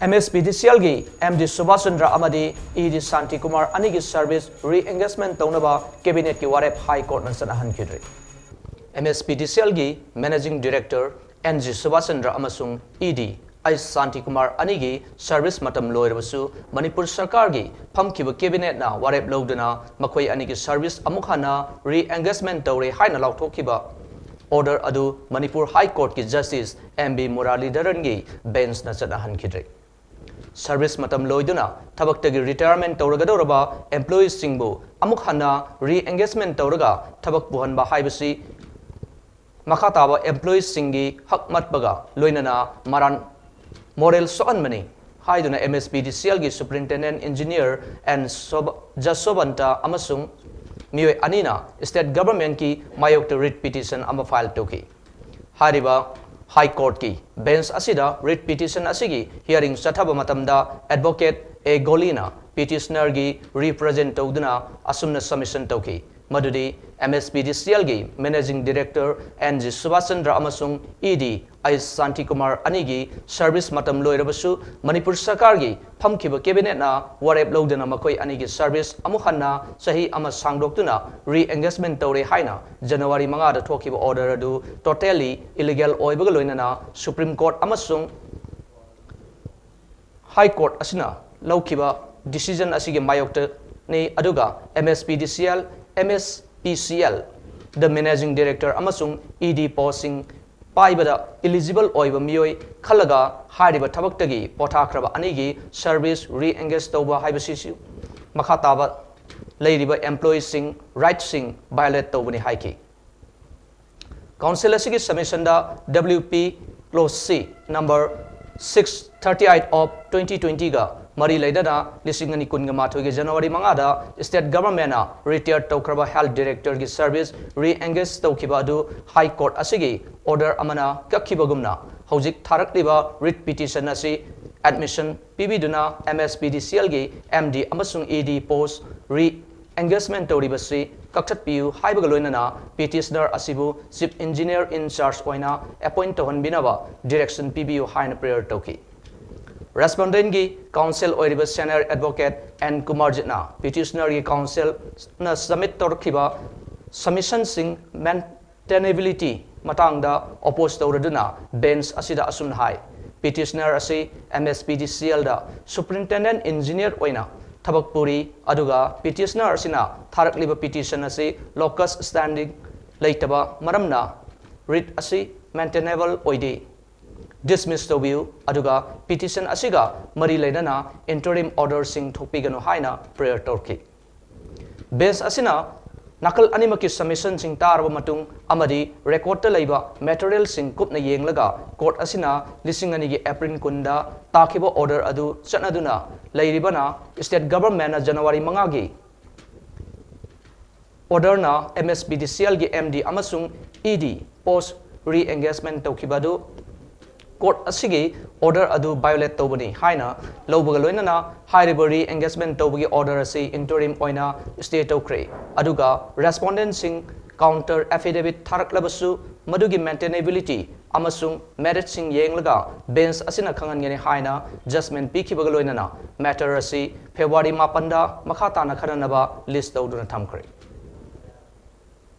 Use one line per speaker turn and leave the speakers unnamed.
Mspdcl gi MD Subhaschandra Amadi ED Santi Kumar Anigi service re-engagement Tounaba cabinet ki Warep High Court na Chatna-Hankhidre. Mspdcl gi managing director NG Subhaschandra amasung ED Santi Kumar Anigi service matam loirabasu Manipur Sarkar gi phamkiba cabinet na Warep loduna makhoi anigi service amukhana re-engagement tawre haina lauthokiba order adu Manipur High Court ki Justice MB Muralidharan gi bench na Chatna-Hankhidre. Service matam loiduna thabaktagi retirement tawragadoraba employees singbu amuk hana re-engagement tawraga thabak buhanba haibasi makhataba employees singi hakmat baga loinana maran moral soan mani haiduna Mspdcl gi superintendent engineer and Jasobanta amasung mioi anina state government ki mayokta writ petition ama file toki hariba High Court ki bench asida writ petition asigi hearing chathaba matamda advocate A Golina petitioner gi represent tawduna asumna submission toki madudi Mspdcl gi managing director NG Subhaschandra amasung ED Santi Kumar Anigi service matam loirabasu Manipur Sarkar gi phamkiba cabinet na Warep lodana makoi anigi service amukhanna sahi ama sangdoktuna re-engagement tawre haina January 5 da thokiba order adu totally illegal oibaga loinana Supreme Court amasung High Court asina laukiba decision asigi mayokta ni aduga Mspdcl the managing director amasung ED posting paibada eligible oiba mioi khalaga hariba thabaktagi pothakraba anigi service re-engage tawba haibasisu makhataba leiriba employees sing rights sing violate tawbani haiki council asigi submission da WP clause C number 638 of 2020 ga Mari Laidana, Lissingani Kungamato, January Mangada, State Government, retired Tokraba Health Director service, re-engaged Tokibadu, High Court Asigi, Order Amana, Kakibagumna, Hojik Tarak Liba, writ petition Asi, admission, PB Mspdcl MD Amasung ED post, re-engagement Toribasi, Kaktat Piu, Hibagaloinana, petitioner Asibu, Chief Engineer in charge Oina, appoint Tohan Binaba, direction PBU High Prayer Toki. Respondent gi council oiriba senior advocate and Kumar Jitna petitioner gi council na submit torkiba submission sing maintainability matangda oppose tawraduna bench asida asum hai petitioner asi Mspdcl da superintendent engineer oina thabak puri aduga petitioner asina tharakliba petition asi locus standing leitaba maramna writ asi maintainable oide dismiss the view aduga petition asiga mari lainana interim order sing thopigano haina prayer torki base asina nakal animaki submission sing tarba matung amadi record ta leiba material sing kupna yenglaga court asina lisingani gi April kunda takiba order adu chanaduna leiribana state government na January 5 gi order na Mspdcl gi MD amasung ED post re-engagement tokibadu court asigi order adu violate tawbani haina lobaga loinana high re-engagement tawbagi order asi interim oina stay tawkre aduga respondent sing counter affidavit tharaklabasu madugi maintainability amasung merit sing yenglaga bench asina khangangeni haina judgment pikibaga loinana matter asi February 5 da makhata na khananaba list tawduna thamkre